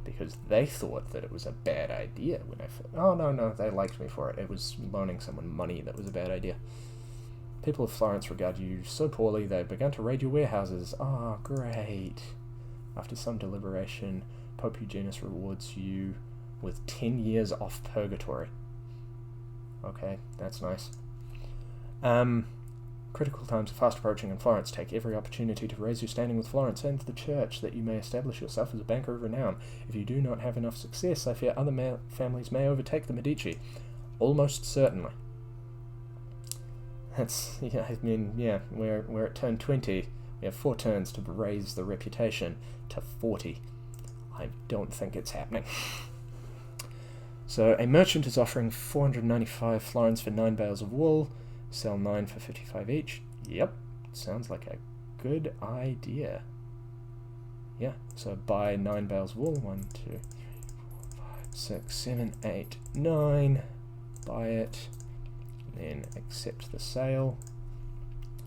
Because they thought that it was a bad idea when I... Oh, no, they liked me for it. It was loaning someone money that was a bad idea. People of Florence regard you so poorly they've begun to raid your warehouses. Ah, great. After some deliberation, Pope Eugenius rewards you with 10 years off purgatory. Okay, that's nice. Critical times are fast approaching in Florence. Take every opportunity to raise your standing with Florence and the Church, that you may establish yourself as a banker of renown. If you do not have enough success, I fear other families may overtake the Medici. Almost certainly. That's, yeah, I mean, yeah, we're at turn 20. We have 4 turns to raise the reputation to 40. I don't think it's happening. So, a merchant is offering 495 florins for 9 bales of wool. Sell 9 for 55 each. Yep, sounds like a good idea. Yeah, so buy 9 bales of wool. 1, 2, 3, 4, 5, 6, 7, 8, 9. Buy it. Then accept the sale.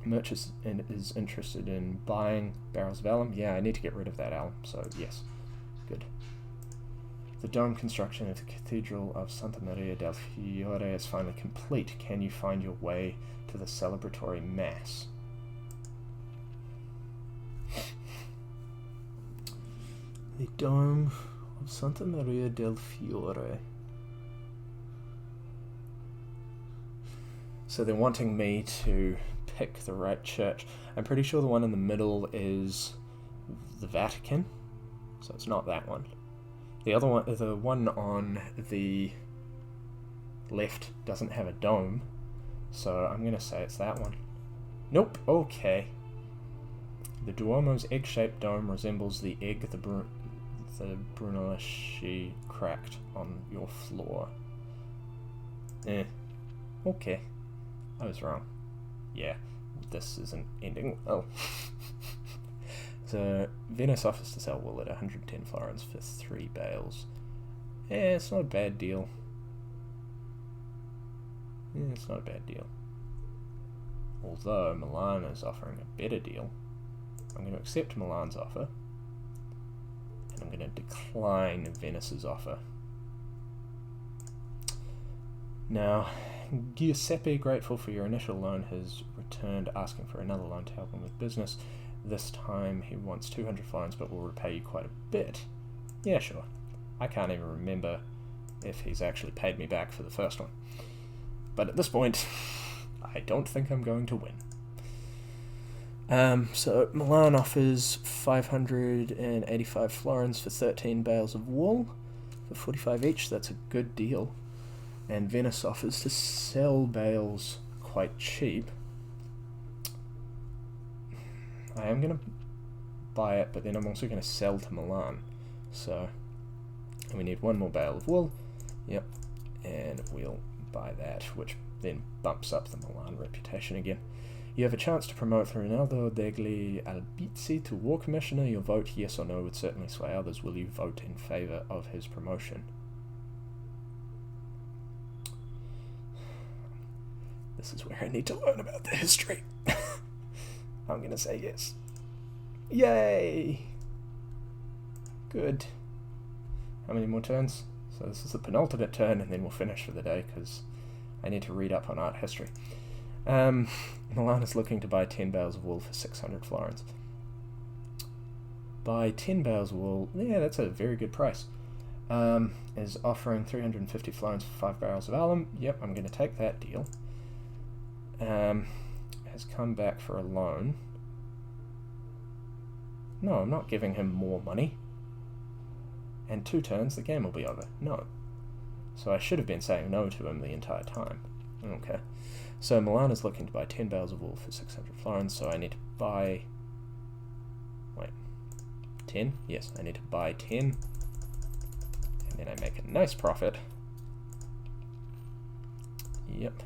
Merchant is interested in buying barrels of alum. Yeah, I need to get rid of that alum, so yes. Good. The dome construction of the Cathedral of Santa Maria del Fiore is finally complete. Can you find your way to the celebratory Mass? The Dome of Santa Maria del Fiore. So they're wanting me to pick the right church. I'm pretty sure the one in the middle is the Vatican, so it's not that one. The other one, the one on the left, doesn't have a dome, so I'm going to say it's that one. Nope, okay. The Duomo's egg-shaped dome resembles the egg the Brunelleschi cracked on your floor. Okay. I was wrong. Yeah, this isn't ending well. So, Venice offers to sell wool at 110 florins for 3 bales. Yeah, it's not a bad deal. It's not a bad deal. Although Milan is offering a better deal, I'm going to accept Milan's offer, and I'm going to decline Venice's offer. Now, Giuseppe, grateful for your initial loan, has returned asking for another loan to help him with business. This time he wants 200 florins, but will repay you quite a bit. Yeah, sure. I can't even remember if he's actually paid me back for the first one. But at this point, I don't think I'm going to win. So Milan offers 585 florins for 13 bales of wool for 45 each. That's a good deal. And Venice offers to sell bales quite cheap. I am going to buy it, but then I'm also going to sell to Milan. So we need one more bale of wool. Yep. And we'll buy that, which then bumps up the Milan reputation again. You have a chance to promote Rinaldo degli Albizzi to War Commissioner. Your vote, yes or no, would certainly sway others. Will you vote in favour of his promotion? This is where I need to learn about the history. I'm going to say yes. Yay! Good. How many more turns? So this is the penultimate turn, and then we'll finish for the day, because I need to read up on art history. Milan is looking to buy 10 bales of wool for 600 florins. Buy 10 bales of wool, yeah, that's a very good price. Is offering 350 florins for 5 barrels of alum. Yep, I'm going to take that deal. Has come back for a loan. No, I'm not giving him more money. And 2 turns, the game will be over. No. So I should have been saying no to him the entire time. Okay. So Milan is looking to buy 10 bales of wool for 600 florins, so I need to buy... Wait. 10? Yes, I need to buy 10. And then I make a nice profit. Yep.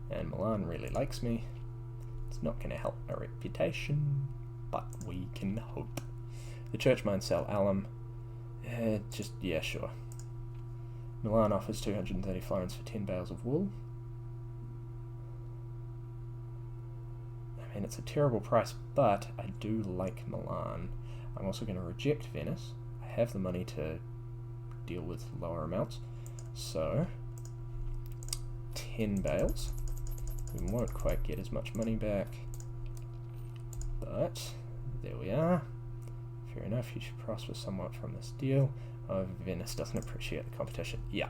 And Milan really likes me. It's not going to help my reputation, but we can hope. The church mines sell alum. Yeah, sure. Milan offers 230 florins for 10 bales of wool. I mean, it's a terrible price, but I do like Milan. I'm also going to reject Venice. I have the money to deal with lower amounts. So, 10 bales. We won't quite get as much money back, but there we are. Fair enough, you should prosper somewhat from this deal. Oh, Venice doesn't appreciate the competition. Yeah.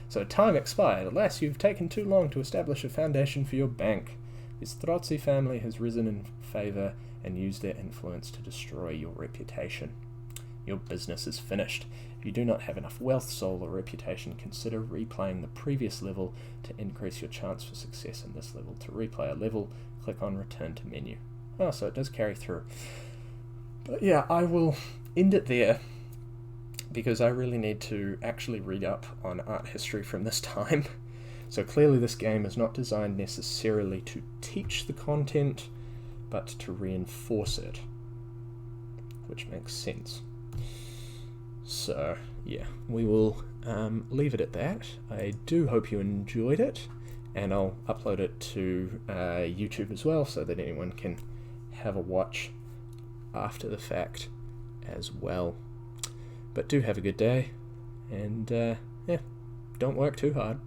So time expired. Alas, you've taken too long to establish a foundation for your bank. The Strozzi family has risen in favour and used their influence to destroy your reputation. Your business is finished. If you do not have enough wealth, soul, or reputation, consider replaying the previous level to increase your chance for success in this level. To replay a level, click on Return to Menu. Oh, so it does carry through. But yeah, I will end it there, because I really need to actually read up on art history from this time. So clearly this game is not designed necessarily to teach the content, but to reinforce it, which makes sense. So yeah, we will leave it at that. I do hope you enjoyed it, and I'll upload it to YouTube as well, so that anyone can have a watch after the fact as well. But do have a good day, and yeah, don't work too hard.